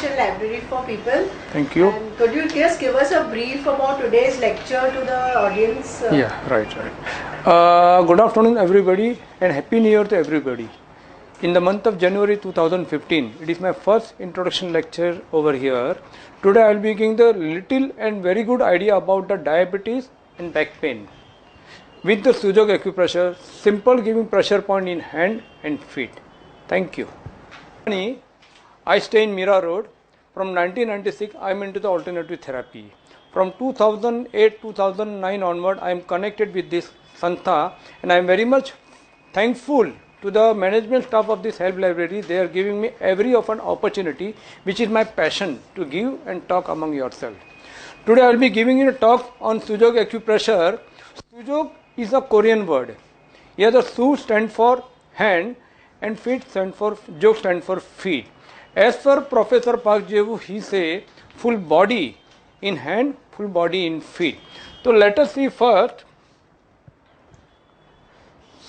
introduction library for people. Thank you. And could you just give us a brief about today's lecture to the audience? Right. Good afternoon, everybody, and Happy New Year to everybody. In the month of January 2015, it is my first introduction lecture over here. Today I will be giving the little and very good idea about the diabetes and back pain. With the Sujok acupressure, simple giving pressure point in hand and feet. Thank you. I stay in Mira Road. From 1996, I am into the alternative therapy. From 2008-2009 onward, I am connected with this Santha, and I am very much thankful to the management staff of this health library. They are giving me every of an opportunity, which is my passion to give and talk among yourself. Today I will be giving you a talk on Sujok acupressure. Sujok is a Korean word. Here the Su stand for hand and feet stand for, Jok stand for feet. As per Professor Park Jae-woo, he say full body in hand, full body in feet. So let us see first.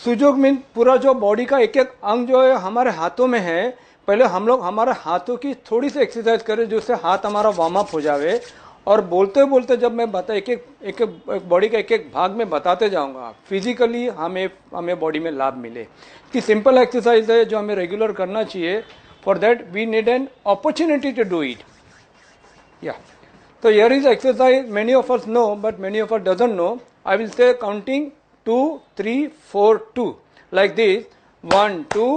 Sujok mean पूरा जो body का एक एक अंग जो है हमारे हाथों में है, पहले हम लोग हमारे हाथों की थोड़ी सी एक्सरसाइज करें जिससे हाथ हमारा वार्म अप हो जावे, और बोलते बोलते जब मैं एक बॉडी का एक एक भाग में बताते जाऊंगा, फिजिकली हमें बॉडी में लाभ मिले. कि सिंपल एक्सरसाइज है जो हमें रेगुलर करना चाहिए. For that we need an opportunity to do it. तो here is exercise many of us know but many of us doesn't know. I will say counting 2, 3, 4, 2 like this. 1, 2,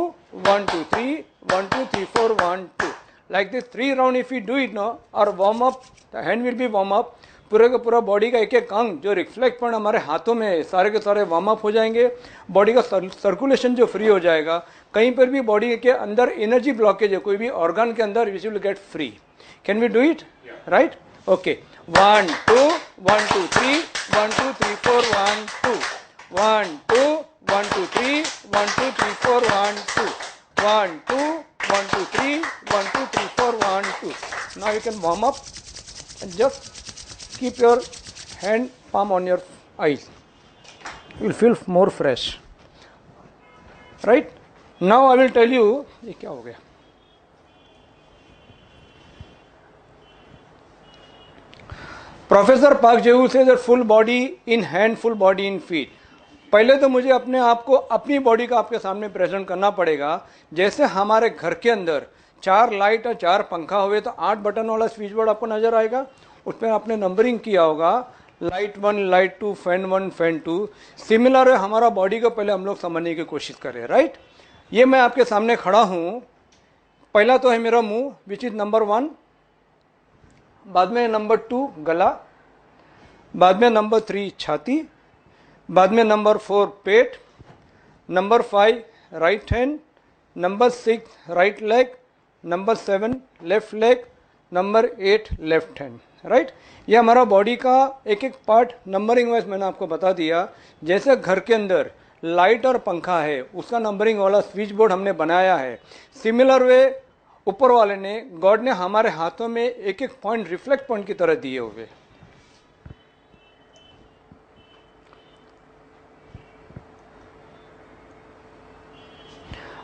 1, 2, 3, 1, 2, 3, 4, 1, 2 like this. 3 round if we do it now, our warm up, the hand will be warm up. पूरे का पूरा body का एक एक अंग जो reflect point हमारे हाथों में है, सारे के सारे वार्म अप हो जाएंगे. बॉडी का सर्कुलेशन जो फ्री हो जाएगा. कहीं पर भी बॉडी के अंदर एनर्जी ब्लॉकेज है कोई भी ऑर्गन के अंदर, which will get free. Can we do it? Right. Okay. 1, 2, 1, 2, 3, 1, 2, 3, 4, 1, 2. 1, 2, 1, 2, 3, 1, 2, 3, 4, 1, 2. 1, 2, 1, 2, 3, 1, 2, 3, 4, 1, 2. Now you can warm up and just keep your hand palm on your eyes. You will feel more fresh. Right? Now I will tell you, ये क्या हो गया? Professor Park Jae-woo says that full body in hand, full body in feet. पहले तो मुझे अपने आप को, अपनी बॉडी का आपके सामने प्रेजेंट करना पड़ेगा. जैसे हमारे घर के अंदर 4 लाइट और 4 पंखा हुए तो 8 बटन वाला स्विच बोर्ड आपको नजर आएगा. उसमें आपने नंबरिंग किया होगा, light 1, light 2, fan 1, fan 2. Similar है हमारा बॉडी को पहले हम लोग समझने की कोशिश करें. राइट. ये मैं आपके सामने खड़ा हूँ. पहला तो है मेरा मुंह, विच इज नंबर 1. बाद में नंबर 2 गला, बाद में नंबर 3 छाती, बाद में नंबर 4 पेट, number 5 right hand, number 6 right leg, number 7 left leg, number 8 left hand. Right. ये हमारा बॉडी का एक एक पार्ट नंबरिंग वाइज मैंने आपको बता दिया. जैसे घर के अंदर लाइट और पंखा है, उसका नंबरिंग वाला स्विच बोर्ड हमने बनाया है. सिमिलर वे ऊपर वाले ने, गॉड ने हमारे हाथों में एक एक पॉइंट रिफ्लेक्ट पॉइंट की तरह दिए हुए.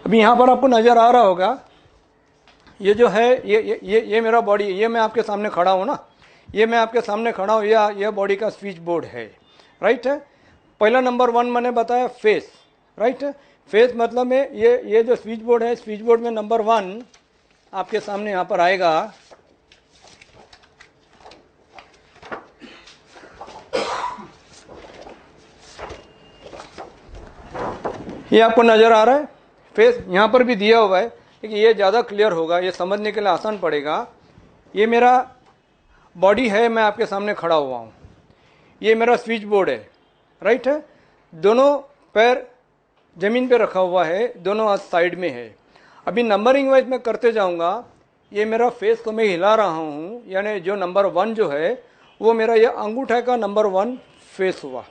अभी यहाँ पर आपको नजर आ रहा होगा, ये जो है ये मेरा बॉडी, ये मैं आपके सामने खड़ा हूँ ना, ये मैं आपके सामने खड़ा हूँ, ये बॉडी का स्विच बोर्ड है. राइट है. पहला नंबर 1 मैंने बताया फेस. राइट है. फेस मतलब में ये जो स्विच बोर्ड है, स्विच बोर्ड में नंबर 1 आपके सामने यहाँ पर आएगा. ये आपको नजर आ रहा है. फेस यहाँ पर भी दिया हुआ है, लेकिन ये ज़्यादा क्लियर होगा, ये समझने के लिए आसान पड़ेगा. ये मेरा बॉडी है, मैं आपके सामने खड़ा हुआ हूँ. ये मेरा स्विच बोर्ड है. राइट है. दोनों पैर जमीन पे रखा हुआ है, दोनों हाथ साइड में है. अभी नंबरिंग वाइज मैं करते जाऊँगा. ये मेरा फेस को मैं हिला रहा हूँ, यानी जो नंबर 1 जो है वो मेरा ये अंगूठे का नंबर 1 फेस हुआ.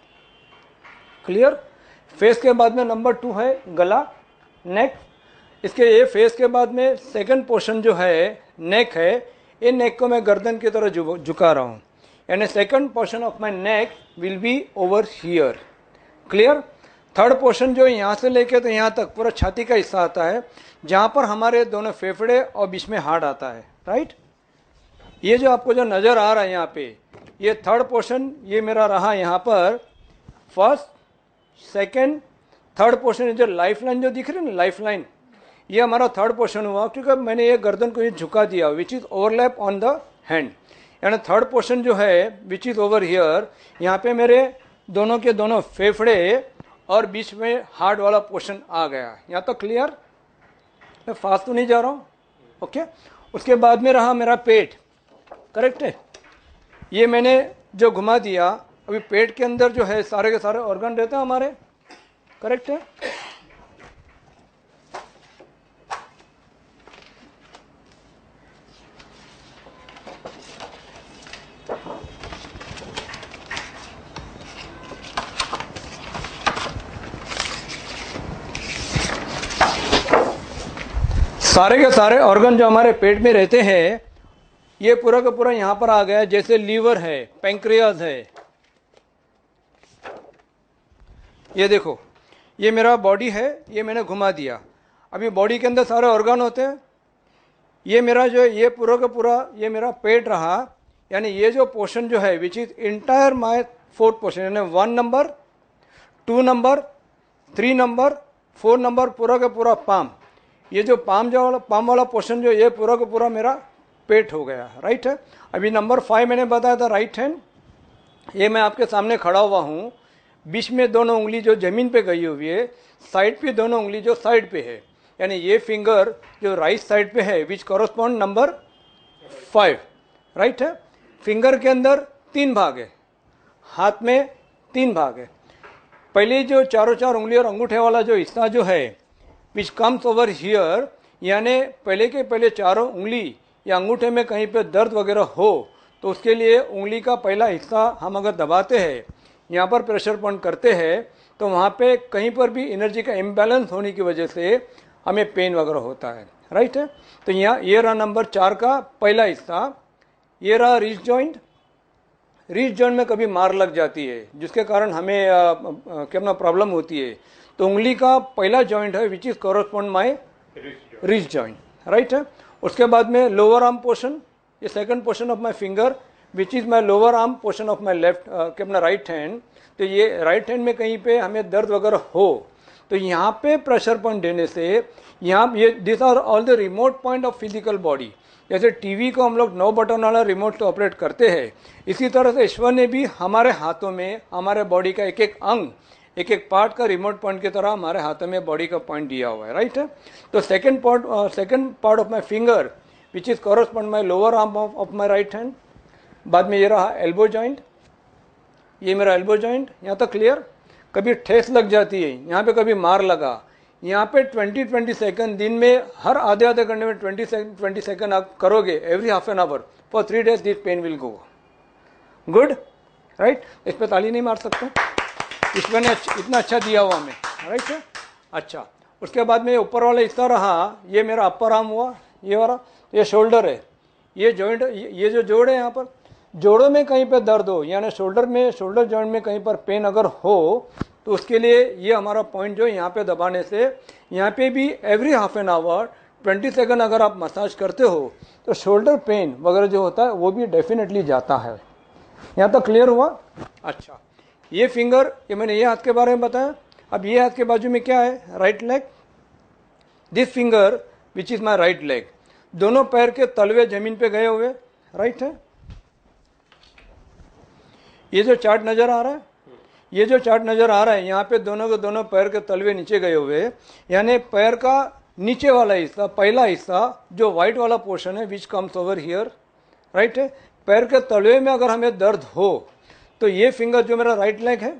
क्लियर. फेस के बाद में नंबर 2 है गला, नेक. इसके ये फेस के बाद में सेकंड पोर्शन जो है नेक है, ये नेक को मैं गर्दन की तरह झुका रहा हूँ, यानी second portion of my NEC will be over here. Clear. Third portion जो यहाँ से लेके तो यहाँ तक पूरा छाती का हिस्सा आता है, जहाँ पर हमारे दोनों फेफड़े और बीच में हार्ट आता है. राइट. ये जो आपको जो नज़र आ रहा है यहाँ पे, ये थर्ड पोर्शन ये मेरा रहा यहाँ पर, फर्स्ट सेकंड थर्ड पोर्शन, जो लाइफ लाइन जो दिख रही है ना, लाइफ लाइन, ये हमारा थर्ड पोर्शन हुआ, क्योंकि मैंने ये गर्दन को ये झुका दिया, which is overlap on the hand, यानी थर्ड पोर्शन जो है विच इज़ ओवर हियर, यहाँ पे मेरे दोनों के दोनों फेफड़े और बीच में हार्ट वाला पोर्शन आ गया। यहाँ तक क्लियर? मैं फास्ट तो नहीं जा रहा हूँ, ओके। उसके बाद में रहा मेरा पेट, करेक्ट है। ये मैंने जो घुमा दिया, अभी पेट के अंदर जो है सारे के सारे ऑर्गन रहते हैं हमारे, करेक्ट है। सारे के सारे ऑर्गन जो हमारे पेट में रहते हैं, ये पूरा का पूरा यहाँ पर आ गया। जैसे लीवर है, पैंक्रियाज है, ये देखो, ये मेरा बॉडी है, ये मैंने घुमा दिया। अभी बॉडी के अंदर सारे ऑर्गन होते हैं। ये मेरा जो ये पूरा का पूरा ये मेरा पेट रहा, यानी ये जो पोर्शन जो है which is entire my fourth portion, यानी 1 नंबर, 2 नंबर, 3 नंबर, 4 नंबर, पूरा का पूरा पाम। ये जो पाम वाला पोर्शन जो ये पूरा का पूरा मेरा पेट हो गया, राइट है। अभी नंबर 5 मैंने बताया था राइट हैंड। ये मैं आपके सामने खड़ा हुआ हूँ, बीच में दोनों उंगली जो जमीन पे गई हुई है, साइड पे दोनों उंगली जो साइड पे है, यानी ये फिंगर जो राइट साइड पे है विच कॉरस्पॉन्ड नंबर 5, राइट है। फिंगर के अंदर 3 भाग है, हाथ में 3 भाग है। पहले जो चारों चार उंगली और अंगूठे वाला जो हिस्सा जो है विच कम्स ओवर हियर, यानी पहले के पहले चारों उंगली या अंगूठे में कहीं पे दर्द वगैरह हो तो उसके लिए उंगली का पहला हिस्सा हम अगर दबाते हैं, यहाँ पर प्रेशर पॉइंट करते हैं, तो वहाँ पे कहीं पर भी एनर्जी का इम्बैलेंस होने की वजह से हमें पेन वगैरह होता है, राइट है। तो यहाँ ये रहा नंबर 4 का पहला हिस्सा। ये रहा रिस्ट जॉइंट। रिस्ट जॉइंट में कभी मार लग जाती है जिसके कारण हमें क्या प्रॉब्लम होती है, तो उंगली का पहला जॉइंट है which is correspond my wrist joint, right है। उसके बाद में लोअर आर्म पोर्शन, ये second portion of my finger which is my lower arm portion of my left क्या अपना राइट हैंड। तो ये राइट हैंड में कहीं पे हमें दर्द वगैरह हो तो यहाँ पे प्रेशर पॉइंट देने से यहाँ ये this are all the remote point of physical body. जैसे टीवी को हम लोग 9 बटन वाला रिमोट से ऑपरेट करते हैं, इसी तरह से ईश्वर ने भी हमारे हाथों में हमारे बॉडी का एक एक अंग, एक एक पार्ट का रिमोट पॉइंट की तरह हमारे हाथों में बॉडी का पॉइंट दिया हुआ है, राइट है। तो second part of my finger which is correspond my lower arm of my right hand. बाद में ये रहा एल्बो जॉइंट, ये मेरा एल्बो जॉइंट। यहाँ तक क्लियर? कभी ठेस लग जाती है, यहाँ पे कभी मार लगा, यहाँ पे 20 सेकंड दिन में हर आधे आधे घंटे में 20 सेकंड आप करोगे, every half an hour for 3 days this pain will go. Good, right. इस पर ताली नहीं मार सकते, ईश्वर ने इतना अच्छा दिया हुआ हमें, राइट है। अच्छा, उसके बाद में ऊपर वाला हिस्सा रहा, ये मेरा अपर आर्म हुआ, ये वाला, ये शोल्डर है। ये जॉइंट, ये जो जोड़ है यहाँ पर, जोड़ों में कहीं पे दर्द हो, यानी शोल्डर जॉइंट में कहीं पर पेन अगर हो तो उसके लिए ये हमारा पॉइंट जो यहाँ पे दबाने से, यहाँ पे भी every half an our 20 second अगर आप मसाज करते हो तो शोल्डर पेन वगैरह जो होता है वो भी डेफिनेटली जाता है। यहाँ तक क्लियर हुआ? अच्छा, ये फिंगर, ये मैंने ये हाथ के बारे में बताया। अब ये हाथ के बाजू में क्या है? Right leg. This finger which is my right leg. दोनों पैर के तलवे जमीन पे गए हुए, राइट है। ये जो चार्ट नजर आ रहा है, ये जो चार्ट नजर आ रहा है, यहाँ पे दोनों के दोनों पैर के तलवे नीचे गए हुए, यानी पैर का नीचे वाला हिस्सा, पहला हिस्सा जो व्हाइट वाला पोर्शन है which comes over here, right है। पैर के तलवे में अगर हमें दर्द हो तो ये फिंगर जो मेरा राइट लेग है,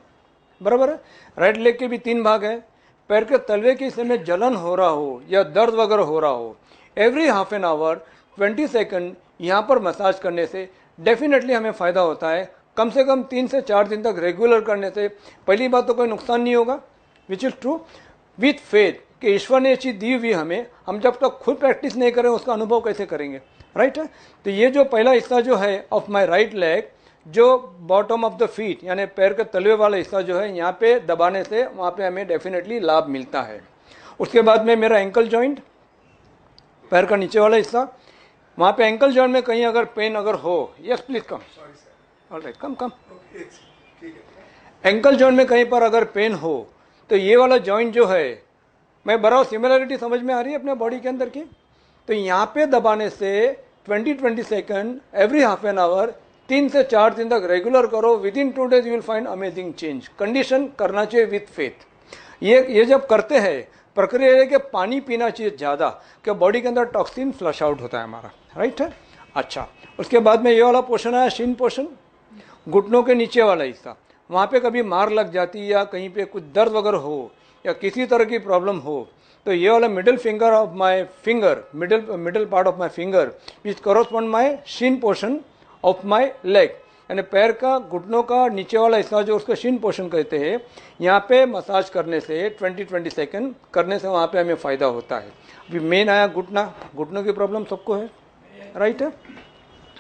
बराबर है, राइट लेग के भी 3 भाग है। पैर के तलवे के हिस्से में जलन हो रहा हो या दर्द वगैरह हो रहा हो, every half an our 20 second यहाँ पर मसाज करने से डेफिनेटली हमें फ़ायदा होता है। कम से कम 3 से 4 दिन तक रेगुलर करने से पहली बात तो कोई नुकसान नहीं होगा, which is true, with faith कि ईश्वर ने ये चीज़ दी हुई हमें, हम जब तक खुद प्रैक्टिस नहीं करें उसका अनुभव कैसे करेंगे, राइट है। तो ये जो पहला हिस्सा जो है ऑफ माई राइट लेग, जो बॉटम ऑफ द फीट यानी पैर के तलवे वाला हिस्सा जो है, यहाँ पे दबाने से वहाँ पे हमें डेफिनेटली लाभ मिलता है। उसके बाद में मेरा एंकल जॉइंट, पैर का नीचे वाला हिस्सा, वहाँ पे एंकल जॉइंट में कहीं अगर पेन अगर हो, yes please come, alright come come, ankle joint में कहीं पर अगर पेन हो तो ये वाला जॉइंट जो है, मैं बराबर सिमिलरिटी समझ में आ रही है अपने बॉडी के अंदर की, तो यहाँ पे दबाने से 20-20 second every half an our 3 से 4 दिन तक रेगुलर करो, with in 2 days you will find amazing change. Condition करना चाहिए विथ फेथ। ये जब करते हैं, प्रक्रिया है कि पानी पीना चाहिए ज़्यादा, कि बॉडी के अंदर टॉक्सिन फ्लश आउट होता है हमारा, राइट है। अच्छा, उसके बाद में ये वाला पोर्शन आया शिन पोर्शन, घुटनों के नीचे वाला हिस्सा, वहाँ पे कभी मार लग जाती या कहीं पे कुछ दर्द वगैरह हो या किसी तरह की प्रॉब्लम हो, तो ये वाला middle finger of my finger, middle part of my finger which correspond my Shin portion of my leg, यानी पैर का घुटनों का नीचे वाला हिस्सा जो उसको शिन पोर्शन कहते हैं, यहाँ पे मसाज करने से 20-20 सेकंड करने से वहाँ पे हमें फ़ायदा होता है। अभी मेन आया घुटना, घुटनों की प्रॉब्लम सबको है, राइट है।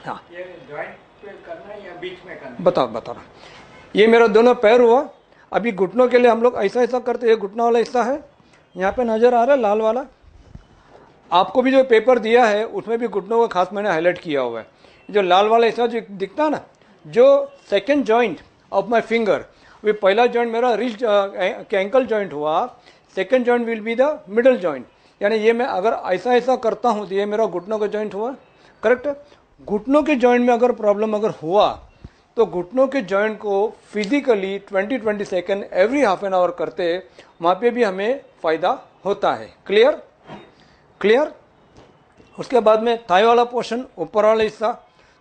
हाँ, ये जॉइंट पे करना है या बीच में करना है? बता रहा, ये मेरा दोनों पैर हुआ। अभी घुटनों के लिए हम लोग ऐसा ऐसा करते हैं, घुटना वाला हिस्सा है, यहाँ पे नज़र आ रहा है लाल वाला, आपको भी जो पेपर दिया है उसमें भी घुटनों का खास मैंने हाईलाइट किया हुआ है। जो लाल वाला हिस्सा जो दिखता है ना, जो second joint of my finger, वे पहला जॉइंट मेरा रिस्ट एंकल जॉइंट हुआ, second joint will be the middle joint, यानी ये मैं अगर ऐसा ऐसा करता हूँ तो ये मेरा घुटनों का जॉइंट हुआ, करेक्ट है। घुटनों के जॉइंट में अगर प्रॉब्लम अगर हुआ तो घुटनों के जॉइंट को physically 20-20 second every half an our करते, वहाँ पे भी हमें फ़ायदा होता है। Clear clear. उसके बाद में थाई वाला पोर्शन, ऊपर वाला हिस्सा,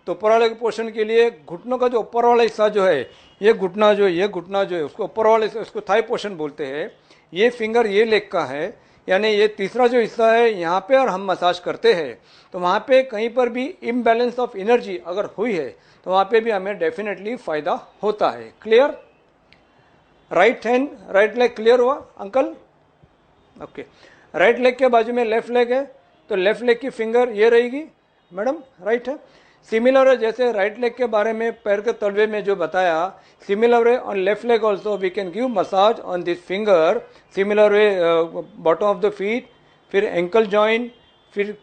तो ऊपर वाले पोर्शन के लिए घुटनों का जो ऊपर वाला हिस्सा जो है, ये घुटना जो है उसको ऊपर वाले, उसको थाई पोर्शन बोलते हैं। ये फिंगर ये लेग का है, यानी ये तीसरा जो हिस्सा है यहाँ पे, और हम मसाज करते हैं तो वहाँ पे कहीं पर भी इम्बैलेंस ऑफ एनर्जी अगर हुई है तो वहाँ पे भी हमें डेफिनेटली फ़ायदा होता है। Clear. Right hand, right leg clear हुआ अंकल? ओके। राइट लेग के बाजू में लेफ्ट लेग है, तो लेफ्ट लेग की फिंगर ये रहेगी मैडम, राइट है। सिमिलर है, जैसे राइट लेग के बारे में पैर के तलवे में जो बताया, similar way on left leg also we can give massage on this finger, similar way bottom of the feet, फिर एंकल जॉइंट, फिर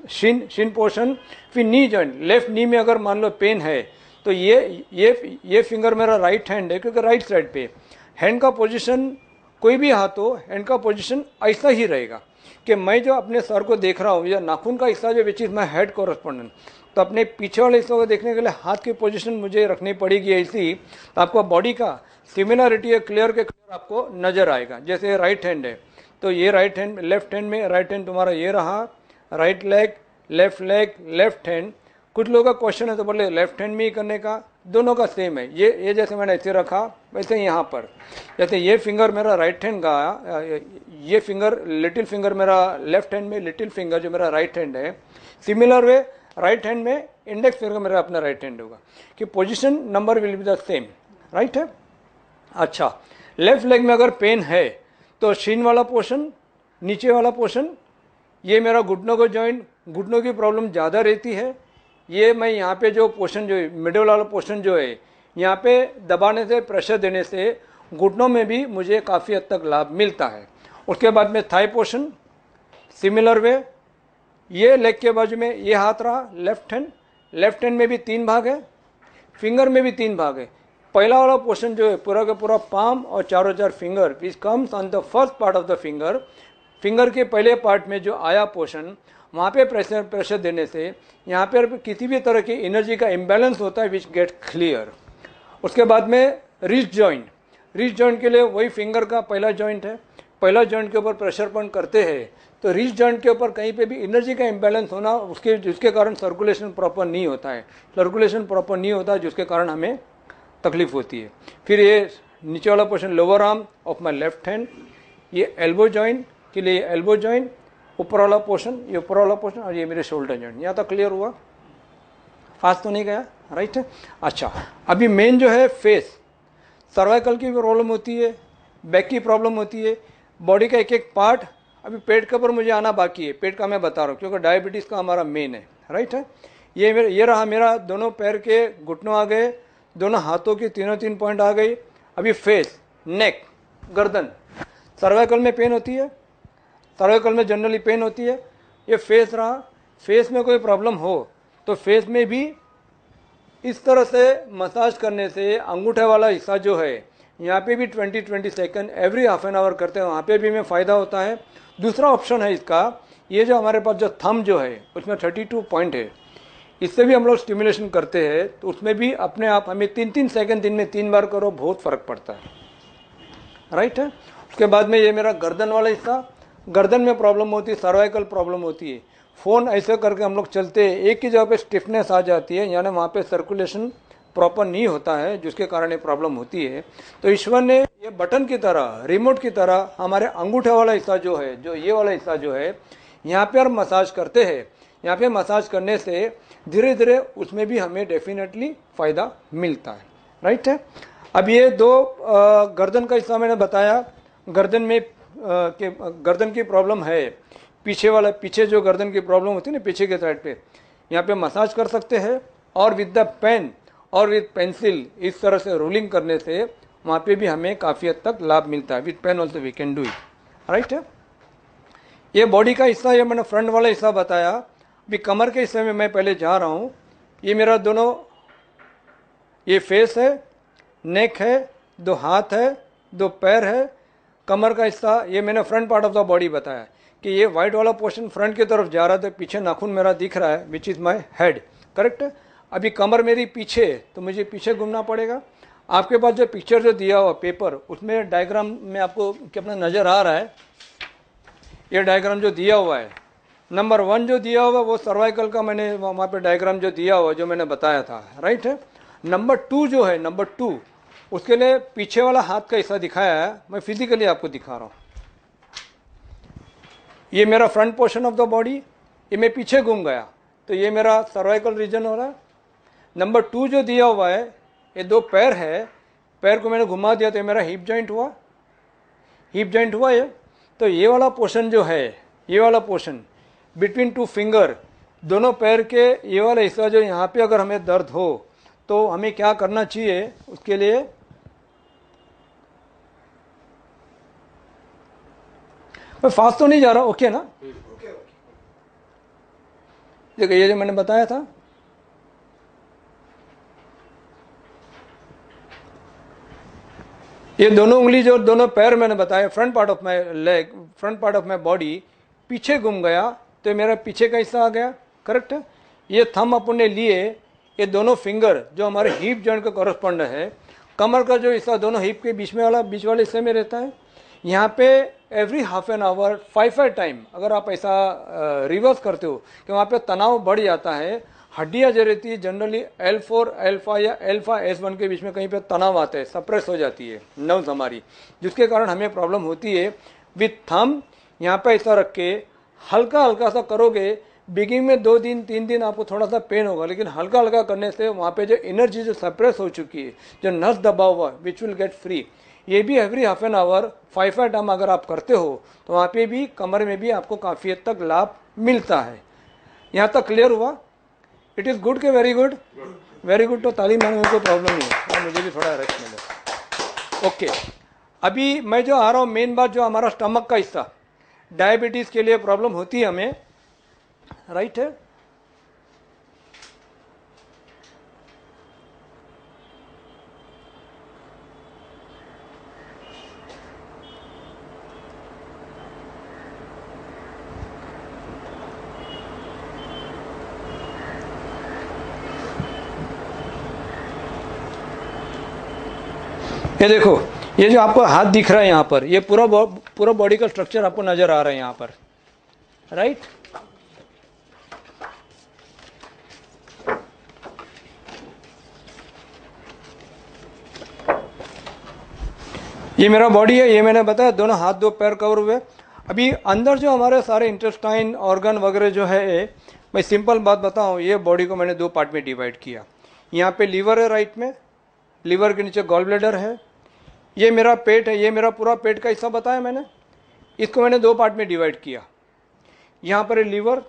शिन पोर्शन, फिर नी जॉइंट। लेफ्ट नी में अगर मान लो पेन है तो ये फिंगर मेरा राइट हैंड है, क्योंकि राइट साइड पे हैंड का पोजीशन कोई भी हाथ हो, हैंड का पोजीशन ऐसा ही रहेगा कि मैं जो अपने सर को देख रहा हूँ या नाखून का हिस्सा जो which is my head correspondent, तो अपने पीछे वाले हिस्सों को देखने के लिए हाथ की पोजीशन मुझे रखनी पड़ेगी ऐसी, तो आपको बॉडी का सिमिलरिटी है क्लियर के क्लियर आपको नजर आएगा। जैसे राइट हैंड है तो ये राइट हैंड, लेफ्ट हैंड में राइट हैंड तुम्हारा ये रहा, राइट लेग, लेफ्ट हैंड। कुछ लोगों का क्वेश्चन है तो बोले लेफ्ट हैंड में ही करने का, दोनों का सेम है। ये जैसे मैंने ऐसे रखा वैसे यहाँ पर, जैसे ये फिंगर मेरा राइट हैंड का, ये फिंगर लिटिल फिंगर मेरा लेफ्ट हैंड में, लिटिल फिंगर जो मेरा राइट हैंड है, सिमिलर वे राइट हैंड में इंडेक्स फिंगर मेरा अपना राइट हैंड होगा, कि position number will be the same, right है। अच्छा, लेफ्ट लेग में अगर पेन है तो शिन वाला पोर्शन, नीचे वाला पोर्शन, ये मेरा घुटनों का जॉइंट, घुटनों की प्रॉब्लम ज़्यादा रहती है, ये मैं यहाँ पे जो पोर्शन जो है मिडिल वाला पोर्शन जो है, यहाँ पे दबाने से, प्रेशर देने से घुटनों में भी मुझे काफ़ी हद तक लाभ मिलता है। उसके बाद में थाई पोर्शन, सिमिलर वे, ये लेग के बाजू में ये हाथ रहा, लेफ्ट हैंड में भी 3 भाग है, फिंगर में भी 3 भाग है। पहला वाला पोर्शन जो है पूरा का पूरा पाम और चारों चार finger which comes on the first part of the finger, finger के पहले पार्ट में जो आया पोर्शन, वहाँ पे प्रेशर देने से यहाँ पर किसी भी तरह की एनर्जी का इम्बैलेंस होता है विच गेट क्लियर। उसके बाद में रिस्ट जॉइंट के लिए वही फिंगर का पहला जॉइंट है, पहला जॉइंट के ऊपर प्रेशर पॉइंट करते हैं तो रिस्ट जॉइंट के ऊपर कहीं पे भी एनर्जी का इम्बैलेंस होना, जिसके कारण सर्कुलेशन प्रॉपर नहीं होता है, जिसके कारण हमें तकलीफ होती है। फिर ये नीचे वाला portion lower arm of my left hand, ये एल्बो जॉइंट के लिए एल्बो जॉइंट, ऊपर वाला पोर्शन, ये ऊपर वाला पोर्शन, और ये मेरे शोल्डर जॉइंट। यहाँ तक क्लियर हुआ? फास्ट तो नहीं गया, राइट है। अच्छा, अभी मेन जो है फेस, सर्वाइकल की भी प्रॉब्लम होती है, बैक की प्रॉब्लम होती है, बॉडी का एक एक पार्ट। अभी पेट के ऊपर मुझे आना बाकी है, पेट का मैं बता रहा हूँ क्योंकि डायबिटीज़ का हमारा मेन है, राइट है। ये रहा मेरा दोनों पैर के घुटनों आ गए, दोनों हाथों की तीन पॉइंट आ गई। अभी फेस, नेक, गर्दन, सर्वाइकल में पेन होती है, सर्वाइकल में जनरली पेन होती है। ये फेस रहा, फेस में कोई प्रॉब्लम हो तो फेस में भी इस तरह से मसाज करने से अंगूठे वाला हिस्सा जो है यहाँ पे भी 20-20 second every half an our करते हैं, वहाँ पे भी हमें फ़ायदा होता है। दूसरा ऑप्शन है इसका, ये जो हमारे पास जो थंब जो है उसमें 32 पॉइंट है, इससे भी हम लोग स्टिमुलेशन करते हैं, तो उसमें भी अपने आप हमें 3-3 सेकंड दिन में 3 बार करो, बहुत फ़र्क पड़ता है, राइट है। उसके बाद में ये मेरा गर्दन वाला हिस्सा, गर्दन में प्रॉब्लम होती है, सर्वाइकल प्रॉब्लम होती है, फ़ोन ऐसे करके हम लोग चलते हैं, एक ही जगह पे स्टिफनेस आ जाती है, यानी वहाँ पे सर्कुलेशन प्रॉपर नहीं होता है, जिसके कारण ये प्रॉब्लम होती है। तो ईश्वर ने ये बटन की तरह, रिमोट की तरह हमारे अंगूठे वाला हिस्सा जो है, जो ये वाला हिस्सा जो है, यहाँ पे हम मसाज करते हैं, यहाँ पे मसाज करने से धीरे धीरे उसमें भी हमें डेफिनेटली फ़ायदा मिलता है, राइट है। अब ये दो गर्दन का हिस्सा मैंने बताया, गर्दन में गर्दन की प्रॉब्लम है, पीछे वाला, पीछे जो गर्दन की प्रॉब्लम होती है ना, पीछे के साइड पे, यहाँ पे मसाज कर सकते हैं, और विद द पेन और विद पेंसिल इस तरह से रोलिंग करने से वहाँ पे भी हमें काफ़ी हद तक लाभ मिलता है। With pain also we can do it, right है। ये बॉडी का हिस्सा, ये मैंने फ्रंट वाला हिस्सा बताया। अभी कमर के हिस्से में मैं पहले जा रहा हूँ। ये मेरा दोनों, ये फेस है, नेक है, दो हाथ है, दो पैर है, कमर का हिस्सा, ये मैंने front part of the body बताया कि ये वाइट वाला पोर्शन फ्रंट की तरफ जा रहा था, पीछे नाखून मेरा दिख रहा है, which is my head, correct. अभी कमर मेरी पीछे, तो मुझे पीछे घूमना पड़ेगा। आपके पास जो पिक्चर जो दिया हुआ पेपर, उसमें डायग्राम में आपको कितना नज़र आ रहा है, ये डायग्राम जो दिया हुआ है, नंबर 1 जो दिया हुआ वो सर्वाइकल का, मैंने वहाँ पे डायग्राम जो दिया हुआ जो मैंने बताया था, राइट है। नंबर 2 जो है, नंबर 2, उसके लिए पीछे वाला हाथ का हिस्सा दिखाया है, मैं फिजिकली आपको दिखा रहा हूँ। ये मेरा front portion of the body, ये मैं पीछे घूम गया तो ये मेरा सर्वाइकल रीजन हो रहा है। नंबर 2 जो दिया हुआ है, ये दो पैर है, पैर को मैंने घुमा दिया तो ये मेरा हिप जॉइंट हुआ, हिप जॉइंट हुआ ये। तो ये वाला पोर्शन जो है, ये वाला पोर्शन बिटवीन 2 फिंगर, दोनों पैर के ये वाला हिस्सा जो यहाँ पे अगर हमें दर्द हो तो हमें क्या करना चाहिए, उसके लिए मैं फास्ट तो नहीं जा रहा, ओके ना। देखो ये जो मैंने बताया था, ये दोनों उंगली जो दोनों पैर मैंने बताया, front part of my leg, front part of my body, पीछे घूम गया तो मेरा पीछे का हिस्सा आ गया, करेक्ट है। ये थंब अपने लिए, ये दोनों फिंगर जो हमारे हिप जॉइंट का कॉरस्पॉन्ड है, कमर का जो हिस्सा दोनों हिप के बीच में वाला, बीच वाले हिस्से में रहता है। यहाँ पे every half an our 5 time अगर आप ऐसा रिवर्स करते हो कि वहाँ पे तनाव बढ़ जाता है, हड्डियाँ जो रहती है जनरली L4 अल्फा या अल्फा S1 के बीच में कहीं पे तनाव आता है, सप्रेस हो जाती है नर्व्स हमारी, जिसके कारण हमें प्रॉब्लम होती है। विथ थंब यहाँ पे ऐसा रख के हल्का हल्का सा करोगे, बिगिनिंग में 2 दिन 3 दिन आपको थोड़ा सा पेन होगा, लेकिन हल्का हल्का करने से वहाँ पे जो एनर्जी जो सप्रेस हो चुकी है, जो नस दबा हुआ, विच विल गेट फ्री। ये भी every half an our 5 time अगर आप करते हो तो वहाँ पे भी कमर में भी आपको काफ़ी हद तक लाभ मिलता है। यहाँ तक क्लियर हुआ? इट इज़ गुड के वेरी गुड? Very good. तो तालीम मांगने में कोई प्रॉब्लम नहीं है, और मुझे भी थोड़ा रेस्ट मिले। ओके, अभी मैं जो आ रहा हूँ, मेन बात जो हमारा स्टमक का हिस्सा, डायबिटीज़ के लिए प्रॉब्लम होती है हमें, राइट है। ये देखो, ये जो आपको हाथ दिख रहा है यहाँ पर, ये पूरा बॉडी का स्ट्रक्चर आपको नजर आ रहा है यहाँ पर, राइट। ये मेरा बॉडी है, ये मैंने बताया, दोनों हाथ दो पैर कवर हुए। अभी अंदर जो हमारे सारे इंटेस्टाइन ऑर्गन वगैरह जो है, मैं सिंपल बात बताऊँ, ये बॉडी को मैंने 2 पार्ट में डिवाइड किया। यहाँ पे लीवर है राइट में, लीवर के नीचे गॉल ब्लैडर है, ये मेरा पेट है, ये मेरा पूरा पेट का हिस्सा बताया मैंने, इसको मैंने 2 पार्ट में डिवाइड किया। यहाँ पर है लीवर,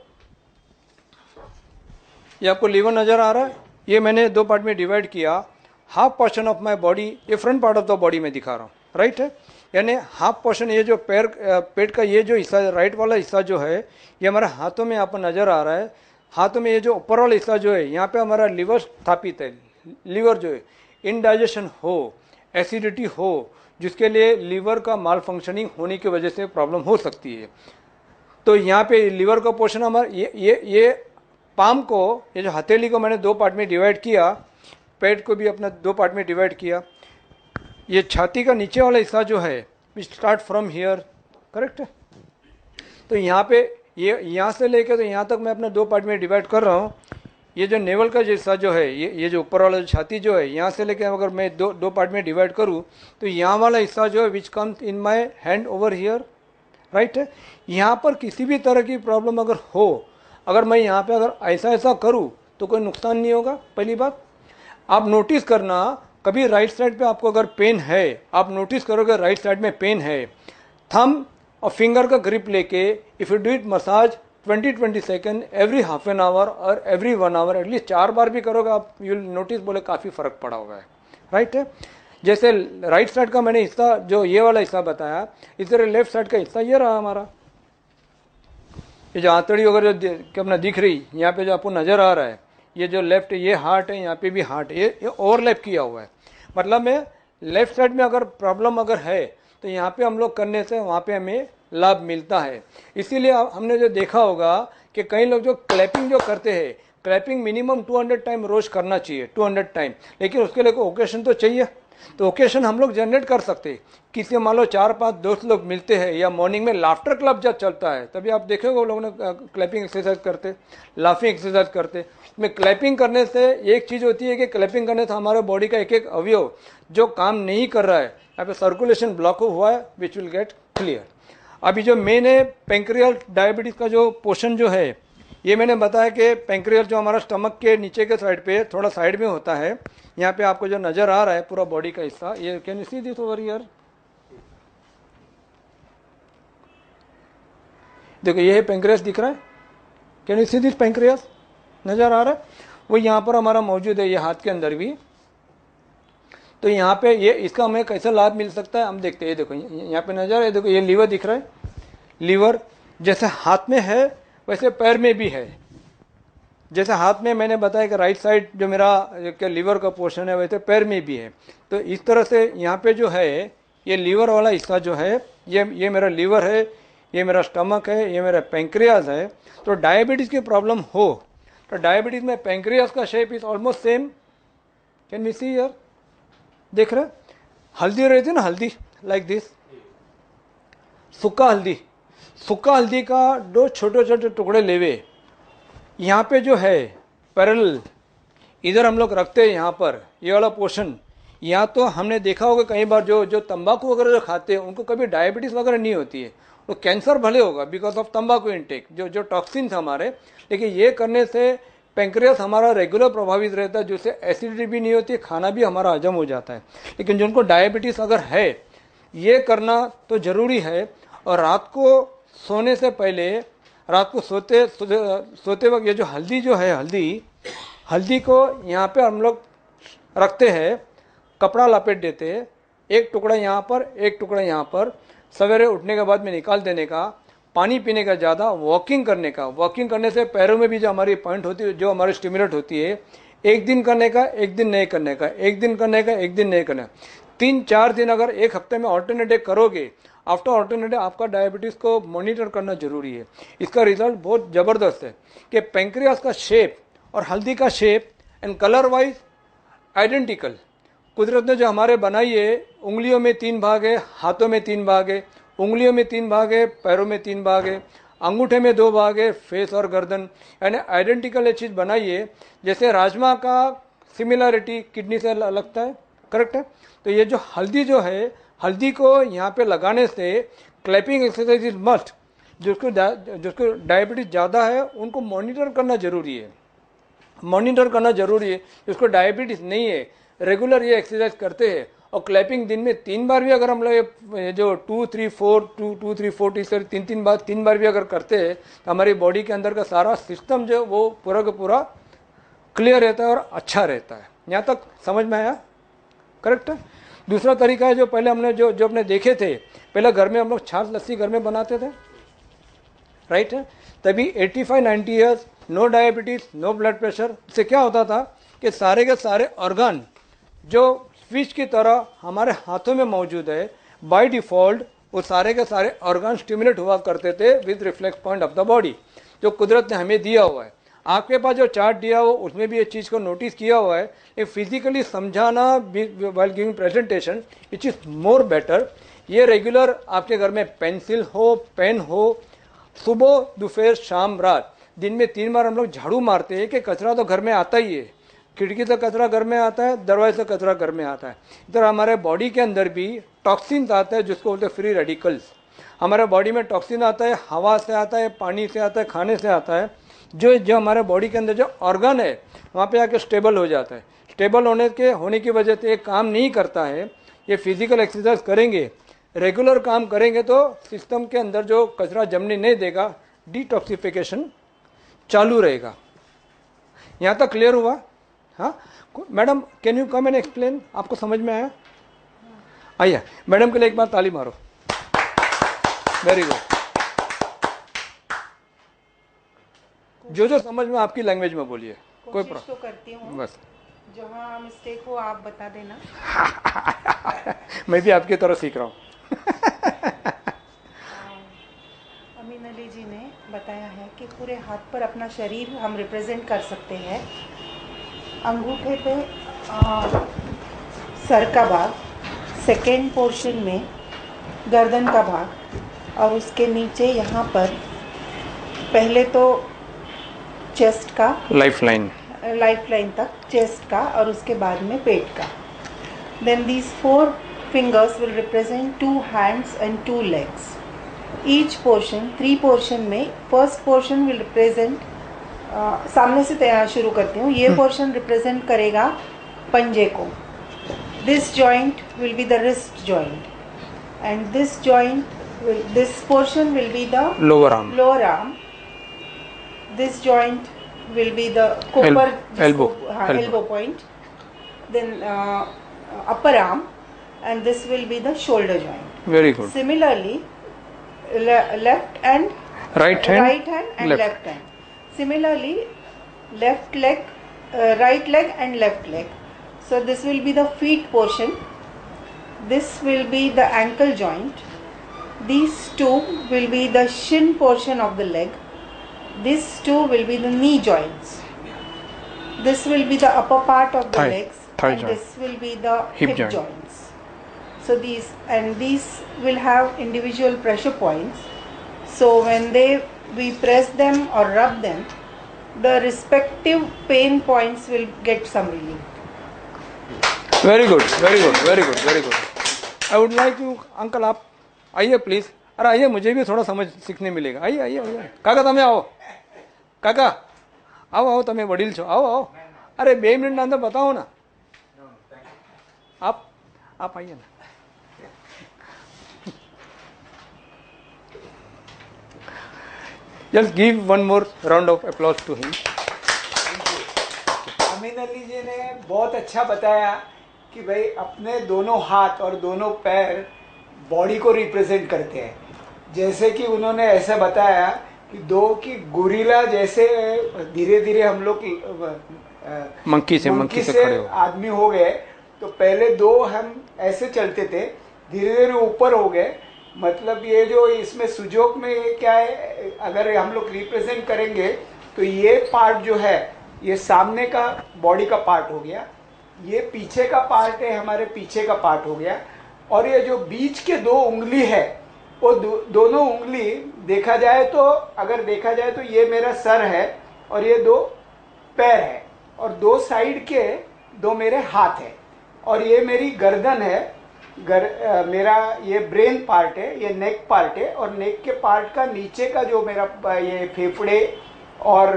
ये आपको लीवर नज़र आ रहा है, ये मैंने 2 पार्ट में डिवाइड किया। Half portion of my body, ये front part of the body में दिखा रहा हूँ, राइट है। यानी हाफ पोर्शन, ये जो पेट का ये जो हिस्सा, राइट वाला हिस्सा जो है, ये हमारे हाथों में यहाँ पर नज़र आ रहा है। हाथों में ये जो ऊपर वाला हिस्सा जो है, यहाँ पे हमारा लीवर स्थापित है। लीवर जो है, इनडाइजेशन हो, एसिडिटी हो, जिसके लिए लीवर का माल फंक्शनिंग होने की वजह से प्रॉब्लम हो सकती है। तो यहाँ पे लीवर का पोर्शन हमारा ये पाम को, ये जो हथेली को मैंने दो पार्ट में डिवाइड किया, पेट को भी अपना दो पार्ट में डिवाइड किया। ये छाती का नीचे वाला हिस्सा जो है, which start from here, correct है। तो यहाँ पे ये यहाँ से लेकर तो यहाँ तक मैं अपना दो पार्ट में डिवाइड कर रहा हूँ। ये जो नेवल का हिस्सा जो है, ये जो ऊपर वाला जो छाती जो है, यहाँ से लेकर अगर मैं दो पार्ट में डिवाइड करूँ तो यहाँ वाला हिस्सा जो है which comes in my hand over here, right है। यहाँ पर किसी भी तरह की प्रॉब्लम अगर हो, अगर मैं यहाँ पे अगर ऐसा करूँ तो कोई नुकसान नहीं होगा। पहली बात आप नोटिस करना, कभी राइट साइड पे आपको अगर पेन है, आप नोटिस करोगे राइट साइड में पेन है, थंब और फिंगर का ग्रिप लेके if you do it massage 20-20 second every half an our और एवरी 1 आवर, एटलीस्ट 4 बार भी करोगे आप, यू विल नोटिस, बोले काफ़ी फ़र्क पड़ा हुआ है, राइट है। जैसे राइट साइड का मैंने हिस्सा जो ये वाला हिस्सा बताया, इस तरह लेफ्ट साइड का हिस्सा ये रहा हमारा। ये जो आंतड़ी वगैरह जो अपना दिख रही, यहाँ पे जो आपको नज़र आ रहा है, ये जो लेफ्ट, ये हार्ट है, यहाँ पे भी हार्ट है, ये ओवरलैप किया हुआ है। मतलब में लेफ्ट साइड में अगर प्रॉब्लम अगर है तो यहाँ पे हम लोग करने से वहाँ पे हमें लाभ मिलता है। इसीलिए हमने जो देखा होगा कि कई लोग जो क्लैपिंग जो करते हैं, क्लैपिंग मिनिमम 200 टाइम रोज करना चाहिए, 200 टाइम, लेकिन उसके लिए कोई ओकेशन तो चाहिए। तो ओकेशन हम लोग जनरेट कर सकते हैं। किसी मान लो 4-5 दोस्त लोग मिलते हैं, या मॉर्निंग में लाफ्टर क्लब जब चलता है तभी आप देखोगे वो लोगों ने क्लैपिंग एक्सरसाइज करते, लाफिंग एक्सरसाइज करते। में क्लैपिंग करने से एक चीज़ होती है कि क्लैपिंग करने से हमारे बॉडी का एक एक अवयव जो काम नहीं कर रहा है, यहाँ पे सर्कुलेशन ब्लॉक हुआ है, विच विल गेट क्लियर। अभी जो मेन है पेंक्रियल डायबिटीज़ का जो पोर्शन जो है, ये मैंने बताया कि पेंक्रियल जो हमारा स्टमक के नीचे के साइड पे थोड़ा साइड में होता है। यहाँ पे आपको जो नज़र आ रहा है पूरा बॉडी का हिस्सा, ये can you see this over here, देखो ये है पेंक्रियास दिख रहा है, can you see this pancreas, नज़र आ रहा है, वो यहाँ पर हमारा मौजूद है, ये हाथ के अंदर भी। तो यहाँ पे ये इसका हमें कैसा लाभ मिल सकता है हम देखते हैं। देखो यहाँ पे नज़र है, देखो ये लीवर दिख रहा है, लीवर जैसे हाथ में है वैसे पैर में भी है। जैसे हाथ में मैंने बताया कि राइट साइड जो मेरा क्या लीवर का पोर्शन है, वैसे पैर में भी है। तो इस तरह से यहाँ पे जो है ये लीवर वाला हिस्सा जो है, ये मेरा लीवर है, ये मेरा स्टमक है, ये मेरा पेंक्रियाज है। तो डायबिटीज़ की प्रॉब्लम हो तो डायबिटीज़ में पेंक्रियाज का shape is almost same, can we see here, देख रहे हल्दी रहती है ना, हल्दी लाइक दिस, सूखा हल्दी का दो छोटे छोटे टुकड़े लेवे, यहाँ पे जो है पैरेलल इधर हम लोग रखते हैं, यहाँ पर ये वाला पोर्शन। यहाँ तो हमने देखा होगा कई बार जो तंबाकू वगैरह जो खाते हैं उनको कभी डायबिटीज़ वगैरह नहीं होती है, तो कैंसर भले होगा बिकॉज ऑफ तंबाकू इनटेक, जो टॉक्सिन्स हमारे, लेकिन ये करने से पेंक्रियास हमारा रेगुलर प्रभावित रहता है, जिससे एसिडिटी भी नहीं होती, खाना भी हमारा हजम हो जाता है। लेकिन जिनको डायबिटीज़ अगर है ये करना तो ज़रूरी है। और रात को सोने से पहले, रात को सोते वक्त ये जो हल्दी जो है, हल्दी को यहाँ पे हम लोग रखते हैं, कपड़ा लपेट देते हैं, एक टुकड़ा यहाँ पर एक टुकड़ा यहाँ पर, सवेरे उठने के बाद में निकाल देने का, पानी पीने का ज़्यादा, वॉकिंग करने से पैरों में भी जो हमारी पॉइंट होती है, जो हमारी स्टिमुलेट होती है, एक दिन करने का एक दिन नहीं करने का, एक दिन करने का एक दिन नहीं करने का, 3-4 दिन अगर एक हफ्ते में ऑल्टरनेट डे करोगे, आफ्टर ऑल्टरनेट डे आपका डायबिटीज़ को मॉनिटर करना जरूरी है। इसका रिजल्ट बहुत ज़बरदस्त है कि पेंक्रियास का शेप और हल्दी का shape and colour wise identical. कुदरत ने जो हमारे बनाई है, उंगलियों में 3 भाग है, हाथों में 3 भाग है, उंगलियों में 3 भाग है, पैरों में 3 भाग है, अंगूठे में 2 भाग है, फेस और गर्दन, यानी आइडेंटिकल ये चीज़ बनाई है। जैसे राजमा का सिमिलरिटी किडनी से लगता है, करेक्ट है। तो ये जो है, हल्दी को यहाँ पे लगाने से क्लैपिंग एक्सरसाइज इज मस्ट। जिसको डायबिटीज ज़्यादा है उनको मॉनिटर करना जरूरी है, जिसको डायबिटीज नहीं है रेगुलर ये एक्सरसाइज करते हैं। और क्लैपिंग दिन में 3 बार भी अगर हम लोग जो 2-3-4 इस तरह 3 बार भी अगर करते हैं तो हमारी बॉडी के अंदर का सारा सिस्टम जो वो पूरा का पूरा क्लियर रहता है और अच्छा रहता है। यहाँ तक समझ में आया, करेक्ट है। दूसरा तरीका है जो पहले हमने जो अपने देखे थे, पहले घर में हम लोग छाछ लस्सी घर में बनाते थे, राइट है। तभी 85-90 years, no diabetes, no blood pressure. इससे क्या होता था कि सारे के सारे ऑर्गन जो स्विच की तरह हमारे हाथों में मौजूद है, बाय डिफॉल्ट वो सारे के सारे ऑर्गन स्टिमुलेट हुआ करते थे with reflex point of the body, जो कुदरत ने हमें दिया हुआ है। आपके पास जो चार्ट दिया हो उसमें भी इस चीज़ को नोटिस किया हुआ है। ये फिजिकली समझाना while giving presentation which is more better. ये रेगुलर आपके घर में पेंसिल हो, पेन हो, सुबह दोपहर शाम रात दिन में 3 बार हम लोग झाड़ू मारते हैं कि कचरा तो घर में आता ही है, खिड़की से कचरा घर में आता है, दरवाजे से कचरा घर में आता है। इधर हमारे बॉडी के अंदर भी टॉक्सिन आता है जिसको बोलते हैं फ्री रेडिकल्स। हमारे बॉडी में टॉक्सिन आता है, हवा से आता है, पानी से आता है, खाने से आता है। जो हमारे बॉडी के अंदर जो ऑर्गन है वहाँ पे आके स्टेबल हो जाता है। स्टेबल होने की वजह से ये काम नहीं करता है। ये फिजिकल एक्सरसाइज करेंगे, रेगुलर काम करेंगे तो सिस्टम के अंदर जो कचरा जमने नहीं देगा, डिटॉक्सिफिकेशन चालू रहेगा। यहाँ तक क्लियर हुआ? हाँ madam, can you come and explain? आपको समझ में आया? आइए मैडम के लिए एक बार ताली मारो। Very good. जो समझ में आपकी लैंग्वेज में बोलिए, कोई कोशिश तो करती हूँ, बस जहाँ मिस्टेक हो आप बता देना। मैं भी आपकी तरह सीख रहा हूँ। अमीन अली जी ने बताया है कि पूरे हाथ पर अपना शरीर हम रिप्रेजेंट कर सकते हैं। अंगूठे पे सर का भाग, सेकेंड पोर्शन में गर्दन का भाग, और उसके नीचे यहाँ पर पहले तो चेस्ट का लाइफ लाइन तक चेस्ट का, और उसके बाद में पेट का। Then these 4 fingers will represent 2 hands and 2 legs. Each portion, 3 portion में first portion will represent, सामने से शुरू करती हूँ। ये पोर्शन रिप्रेजेंट करेगा पंजे को। This joint will be the wrist joint, and this joint this portion will be the lower arm. This joint will be the elbow point, then upper arm, and this will be the shoulder joint. Very good. Similarly, left and right hand and left hand. Similarly, left leg, right leg and left leg. So this will be the feet portion. This will be the ankle joint. These two will be the shin portion of the leg. These two will be the knee joints. This will be the upper part of the legs, and this will be the hip joints. So these will have individual pressure points. So when we press them or rub them, the respective pain points will get some relief. Very good, very good, very good, very good. I would like you, uncle, आप आइए please. अरे आइए, मुझे भी थोड़ा समझ सीखने मिलेगा। आइए आइए आइए। काका તમે આવો, કાકા આવો આવો, તમે વડીલ છો, આવો આવો। અરે 2 મિનિટના અંદર બતાવો ના, आप आइए ना। Just give one more round of applause to him. अमीन अली जी ने बहुत अच्छा बताया कि भाई अपने दोनों हाथ और दोनों पैर बॉडी को रिप्रेजेंट करते हैं। जैसे कि उन्होंने ऐसा बताया कि दो की गोरिल्ला जैसे धीरे धीरे हम लोग मंकी से खड़े हो, आदमी हो गए। तो पहले 2 हम ऐसे चलते थे, धीरे धीरे ऊपर हो गए। मतलब ये जो इसमें सुजोक में ये क्या है, अगर हम लोग रिप्रेजेंट करेंगे तो ये पार्ट जो है ये सामने का बॉडी का पार्ट हो गया, ये पीछे का पार्ट है हमारे पीछे का पार्ट हो गया, और ये जो बीच के 2 उंगली है वो दोनों उंगली देखा जाए तो, अगर देखा जाए तो ये मेरा सर है और ये 2 पैर है, और 2 साइड के 2 मेरे हाथ है, और ये मेरी गर्दन है। मेरा ये ब्रेन पार्ट है, ये नेक पार्ट है, और नेक के पार्ट का नीचे का जो मेरा ये फेफड़े और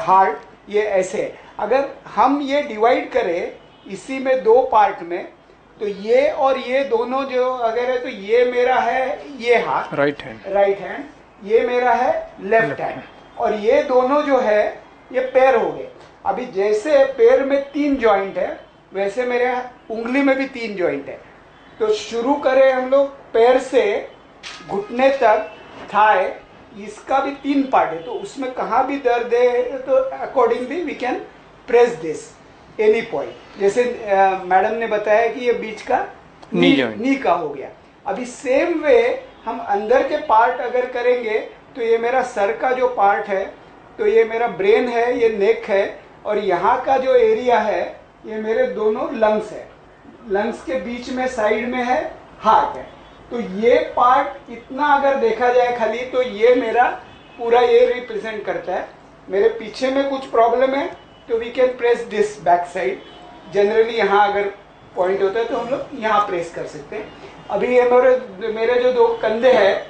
हार्ट, ये ऐसे। अगर हम ये डिवाइड करें इसी में 2 पार्ट में, तो ये और ये दोनों जो अगर है तो ये मेरा है ये हाथ राइट हैंड, ये मेरा है लेफ्ट हैंड, और ये दोनों जो है ये पैर हो गए। अभी जैसे पैर में 3 जॉइंट है वैसे मेरे उंगली में भी 3 जॉइंट है। तो शुरू करें हम लोग पैर से घुटने तक, थाई, इसका भी 3 पार्ट है, तो उसमें कहाँ भी दर्द है तो accordingly we can press this any point. जैसे मैडम ने बताया कि ये बीच का नी का हो गया। अभी सेम वे हम अंदर के पार्ट अगर करेंगे तो ये मेरा सर का जो पार्ट है, तो ये मेरा ब्रेन है, ये नेक है, और यहाँ का जो एरिया है ये मेरे दोनों लंग्स है, लंग्स के बीच में साइड में है हार्ट है। तो ये पार्ट इतना अगर देखा जाए खाली तो ये मेरा पूरा ये रिप्रेजेंट करता है। मेरे पीछे में कुछ प्रॉब्लम है तो we can press this back side. Generally यहाँ अगर पॉइंट होता है तो हम लोग यहाँ प्रेस कर सकते हैं। अभी ये मेरे जो 2 कंधे हैं,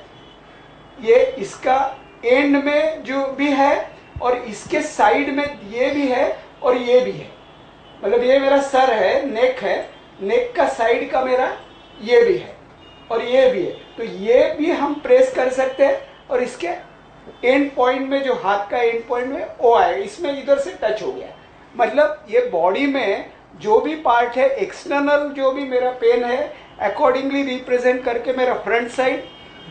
ये इसका एंड में जो भी है और इसके साइड में ये भी है और ये भी है, मतलब ये मेरा सर है, नेक है, नेक का साइड का मेरा ये भी है और ये भी है, तो ये भी हम प्रेस कर सकते हैं। और इसके एंड पॉइंट में जो हाथ का एंड पॉइंट में ओ आए, इसमें इधर से टच हो गया। मतलब ये बॉडी में जो भी पार्ट है, एक्सटर्नल जो भी मेरा पेन है, अकॉर्डिंगली रिप्रेजेंट करके मेरा फ्रंट साइड,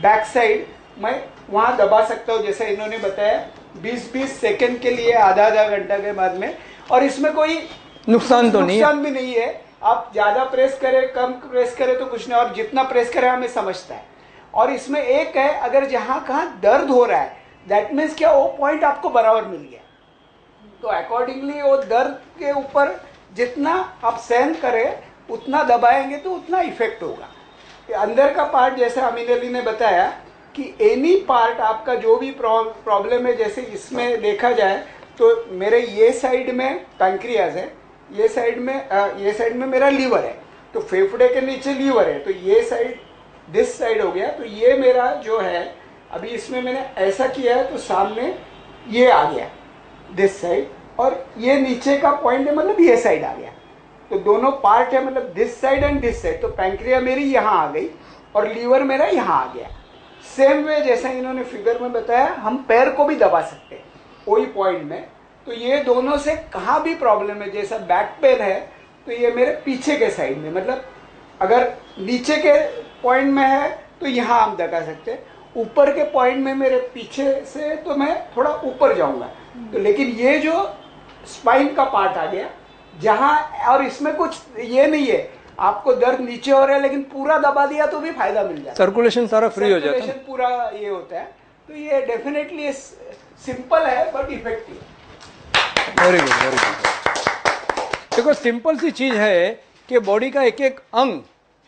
बैक साइड मैं वहाँ दबा सकता हूँ, जैसे इन्होंने बताया 20-20 सेकंड के लिए, आधा घंटा के बाद में। और इसमें कोई नुकसान भी नहीं है। आप ज्यादा प्रेस करें, कम प्रेस करें तो कुछ नहीं, और जितना प्रेस करें हमें समझता है। और इसमें एक है, अगर जहां कहाँ दर्द हो रहा है, दैट मीन्स क्या, वो पॉइंट आपको बराबर मिल गया, तो अकॉर्डिंगली वो दर्द के ऊपर जितना आप सहन करें उतना दबाएंगे तो उतना इफेक्ट होगा। अंदर का पार्ट जैसे अमीन अली ने बताया कि एनी पार्ट आपका जो भी प्रॉब्लम है, जैसे इसमें देखा जाए तो मेरे ये साइड में पैंक्रियाज है, ये साइड में मेरा लीवर है, तो फेफड़े के नीचे लीवर है, तो ये साइड दिस साइड हो गया। तो ये मेरा जो है, अभी इसमें मैंने ऐसा किया है तो सामने ये आ गया दिस साइड, और ये नीचे का पॉइंट है, मतलब ये साइड आ गया। तो दोनों पार्ट है, मतलब this side and this side. तो पैंक्रिया मेरी यहाँ आ गई और लीवर मेरा यहाँ आ गया। सेम वे जैसा इन्होंने फिगर में बताया, हम पैर को भी दबा सकते हैं वही पॉइंट में। तो ये दोनों से कहाँ भी प्रॉब्लम है, जैसा बैक पेन है तो ये मेरे पीछे के साइड में, मतलब अगर नीचे के पॉइंट में है तो यहाँ हम दबा सकते हैं, ऊपर के पॉइंट में मेरे पीछे से तो मैं थोड़ा ऊपर जाऊंगा। तो लेकिन ये जो स्पाइन का पार्ट आ गया जहाँ, और इसमें कुछ ये नहीं है आपको दर्द नीचे हो रहा है लेकिन पूरा दबा दिया तो भी फायदा मिल जाता है, सर्कुलेशन सारा फ्री हो जाता है, पूरा ये होता है। तो ये डेफिनेटली सिंपल है but effective. Very good, very good. देखो सिंपल सी चीज है कि बॉडी का एक एक अंग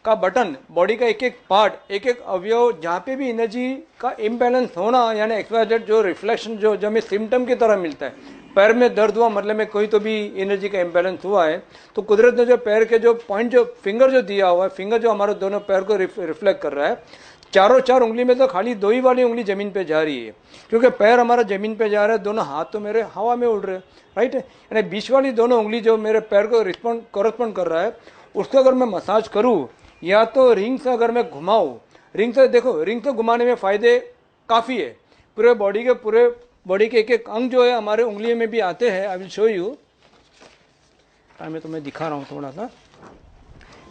का बटन, बॉडी का एक एक पार्ट, एक एक अवयव, जहाँ पे भी एनर्जी का इम्बैलेंस होना, यानी एक्सवाइजेड जो रिफ्लेक्शन जो हमें सिम्टम की तरह मिलता है। पैर में दर्द हुआ मतलब में कोई तो भी एनर्जी का इम्बैलेंस हुआ है, तो कुदरत ने जो पैर के जो पॉइंट, जो फिंगर जो दिया हुआ है, फिंगर जो हमारे दोनों पैर को रिफ्लेक्ट कर रहा है, चारों 4 उंगली में तो खाली 2 ही वाली उंगली जमीन पे जा रही है, क्योंकि पैर हमारा जमीन पे जा रहा है, दोनों हाथ तो मेरे हवा में उड़ रहे हैं, राइट है। यानी बीच वाली दोनों उंगली जो मेरे पैर को कॉरेस्पॉन्ड कर रहा है, उसको अगर मैं मसाज करूँ या तो रिंग से अगर मैं घुमाऊँ, रिंग से देखो, रिंग से घुमाने में फ़ायदे काफ़ी है, पूरे बॉडी के एक एक अंग जो है हमारे उंगलियों में भी आते हैं। आई विल शो यू, मैं तुम्हें दिखा रहा हूँ थोड़ा सा,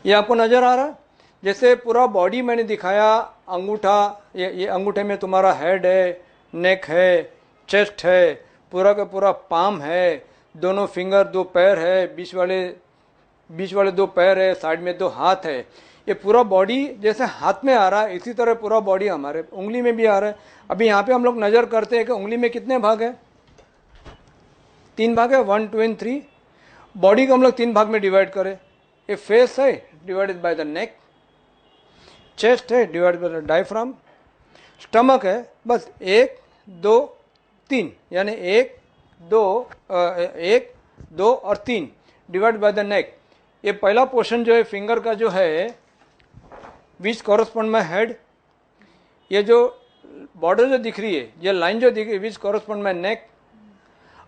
ये आपको नज़र आ रहा है, जैसे पूरा बॉडी मैंने दिखाया, अंगूठा, ये अंगूठे में तुम्हारा हेड है, नेक है, चेस्ट है, पूरा का पूरा पाम है, दोनों फिंगर, 2 पैर है, बीच वाले 2 पैर है, साइड में 2 हाथ है। ये पूरा बॉडी जैसे हाथ में आ रहा है, इसी तरह पूरा बॉडी हमारे उंगली में भी आ रहा है। अभी यहाँ पे हम लोग नज़र करते हैं कि उंगली में कितने भाग है, 3 भाग है, 1, 2 एंड 3। बॉडी को हम लोग 3 भाग में डिवाइड करें। ये फेस है, divided by the neck, chest है, divided by the diaphragm, stomach है, बस 1, 2, 3, यानी 1, 2 और 3 डिवाइड बाय द नेक। ये पहला पोर्शन जो है फिंगर का जो है, विच कॉरस्पॉन्ड माई हेड, ये जो बॉर्डर जो दिख रही है, ये लाइन जो दिख रही है, विच कॉरस्पॉन्ड माई नेक।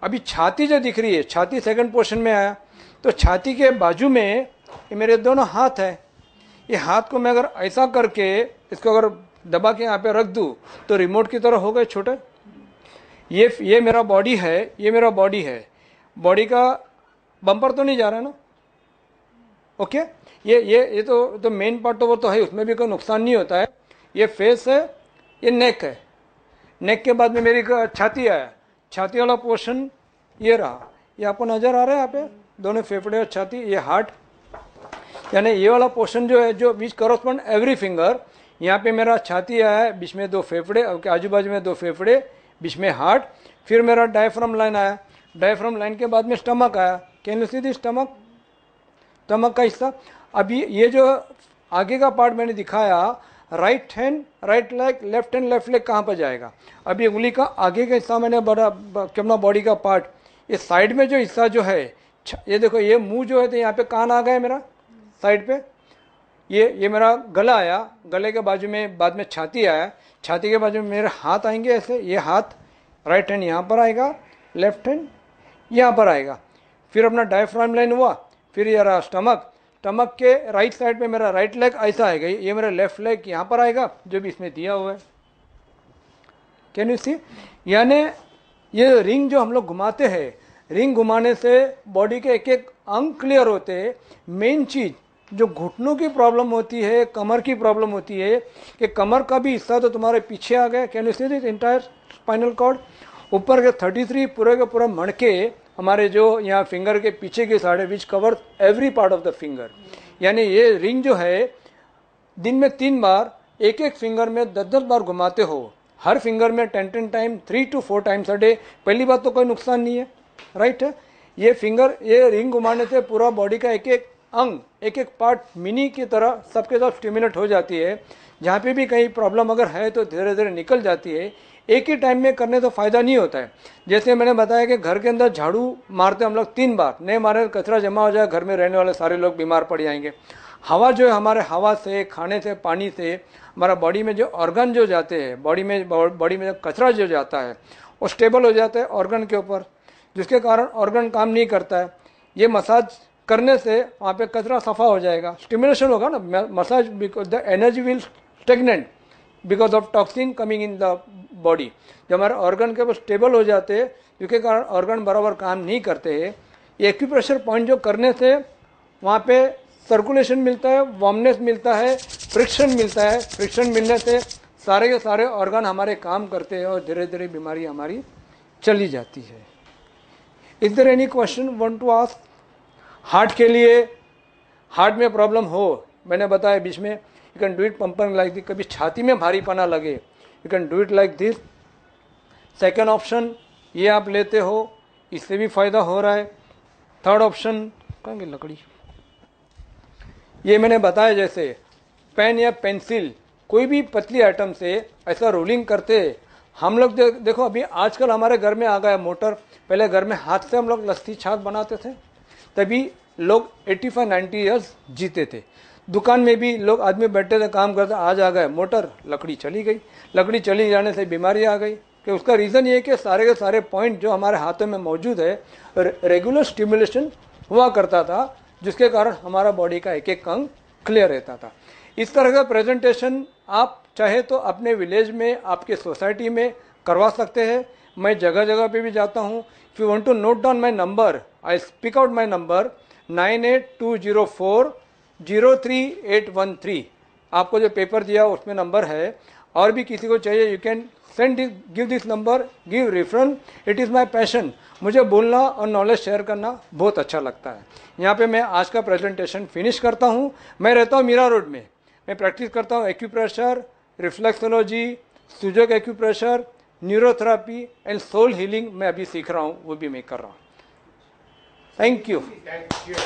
अभी छाती जो दिख रही है, छाती सेकंड पोर्शन में आया, तो छाती के बाजू में ये मेरे दोनों हाथ है। ये हाथ को मैं अगर ऐसा करके इसको अगर दबा के यहाँ पे रख दूँ तो रिमोट की तरह हो गए छोटे। ये मेरा बॉडी है, ये मेरा बॉडी है, बॉडी का बम्पर तो नहीं जा रहा है ना, ओके। ये तो मेन पार्ट तो वो तो है, उसमें भी कोई नुकसान नहीं होता है। ये फेस है, ये नेक है। नेक के बाद में मेरी छाती आया, छाती वाला पोर्शन ये रहा, ये आपको नजर आ रहा है यहाँ पे दोनों फेफड़े और छाती, ये हार्ट, यानी ये वाला पोर्शन जो है जो विच करस्पॉन्ड एवरी फिंगर। यहाँ पे मेरा छाती आया है, बीच में 2 फेफड़े, आजू बाजू में 2 फेफड़े, बीच में हार्ट, फिर मेरा डायफ्राम लाइन आया, डायफ्राम लाइन के बाद में स्टमक आया। Can you see the stomach, stomach का हिस्सा। अभी ये जो आगे का पार्ट मैंने दिखाया, right hand right leg, left hand left leg कहाँ पर जाएगा। अभी उंगली का आगे का हिस्सा मैंने बड़ा अपना बॉडी का पार्ट, इस साइड में जो हिस्सा जो है, ये देखो ये मुंह जो है तो यहाँ पे कान आ गया मेरा साइड पे, ये मेरा गला आया, गले के बाजू में बाद में छाती आया, छाती के बाजू में मेरे हाथ आएंगे ऐसे, ये हाथ राइट हैंड यहाँ पर आएगा, लेफ्ट हैंड यहाँ पर आएगा, फिर अपना डायफ्राम लाइन हुआ, फिर ये रहा स्टमक, स्टमक के राइट साइड पे मेरा राइट लेग ऐसा आएगा, ये मेरा लेफ्ट लेग यहाँ पर आएगा जो भी इसमें दिया हुआ है। कैन यू सी, यानी ये रिंग जो हम लोग घुमाते हैं, रिंग घुमाने से बॉडी के एक एक अंग क्लियर होते हैं। मेन चीज जो घुटनों की प्रॉब्लम होती है, कमर की प्रॉब्लम होती है कि कमर का भी हिस्सा तो तुम्हारे पीछे आ गया। Can you see this entire spinal cord, ऊपर के 33 पूरे के पूरा मणके हमारे जो यहाँ फिंगर के पीछे की साइड है, which cover every part of the finger. यानी ये रिंग जो है दिन में 3 बार एक एक फिंगर में 10-10 बार घुमाते हो, हर फिंगर में 10-10 time, 3 to 4 times a day. पहली बात तो कोई नुकसान नहीं है, राइट है। ये फिंगर, ये रिंग घुमाने से पूरा बॉडी का एक एक अंग, एक एक पार्ट मिनी की तरह सबके साथ स्टिमुलेट हो जाती है। जहाँ पे भी कहीं प्रॉब्लम अगर है तो धीरे धीरे निकल जाती है। एक ही टाइम में करने तो फ़ायदा नहीं होता है। जैसे मैंने बताया कि घर के अंदर झाड़ू मारते हम लोग 3 बार, नहीं मारे तो कचरा जमा हो जाए, घर में रहने वाले सारे लोग बीमार पड़ जाएंगे। हवा जो है हमारे, हवा से, खाने से, पानी से हमारा बॉडी में जो ऑर्गन जो जाते हैं, बॉडी में जो कचरा जो जाता है वो स्टेबल हो जाता है ऑर्गन के ऊपर, जिसके कारण ऑर्गन काम नहीं करता है। ये मसाज करने से वहाँ पे कचरा सफ़ा हो जाएगा, स्टिमुलेशन होगा ना massage, because the energy will stagnant because of toxin coming in the body. जब हमारे ऑर्गन के ऊपर स्टेबल हो जाते हैं, जिसके कारण ऑर्गन बराबर काम नहीं करते हैं। ये एक्यूप्रेशर पॉइंट जो करने से वहाँ पे सर्कुलेशन मिलता है, वार्मनेस मिलता है, फ्रिक्शन मिलता है। फ्रिक्शन मिलने से सारे के सारे ऑर्गन हमारे काम करते हैं और धीरे धीरे बीमारी हमारी चली जाती है। Is there any question want to ask? Heart के लिए, हार्ट में प्रॉब्लम हो, मैंने बताया बीच में, you can do it pumping like this. कभी छाती में भारीपना लगे, you can do it like this. Second option ये आप लेते हो, इससे भी फायदा हो रहा है। थर्ड ऑप्शन, कहेंगे लकड़ी, ये मैंने बताया जैसे पेन या पेंसिल, कोई भी पतली आइटम से ऐसा रोलिंग करते हम लोग। देखो अभी आजकल हमारे घर में आ गया मोटर, पहले घर में हाथ से हम लोग लस्सी छाछ बनाते थे, तभी लोग 85-90 ईयर्स जीते थे। दुकान में भी लोग आदमी बैठे थे, काम करते, आज आ गए मोटर, लकड़ी चली गई। लकड़ी चली जाने से बीमारी आ गई। कि उसका रीज़न ये है कि सारे के सारे पॉइंट जो हमारे हाथों में मौजूद है, रेगुलर स्टिमुलेशन हुआ करता था, जिसके कारण हमारा बॉडी का एक एक अंग क्लियर रहता था। इस तरह का प्रेजेंटेशन आप चाहे तो अपने विलेज में, आपके सोसाइटी में करवा सकते हैं। मैं जगह जगह पे भी जाता हूँ। If you want to note down my number, I speak out my number 9820403813। आपको जो पेपर दिया उसमें नंबर है, और भी किसी को चाहिए you can send this, give this number, give reference. It is my passion. मुझे बोलना और नॉलेज शेयर करना बहुत अच्छा लगता है। यहाँ पे मैं आज का प्रेजेंटेशन फिनिश करता हूँ। मैं रहता हूँ मीरा रोड में। मैं प्रैक्टिस करता हूँ acupressure, reflexology, Sujok acupressure, neurotherapy and soul healing मैं अभी सीख रहा हूँ, वो भी मैं कर रहा हूँ। Thank you.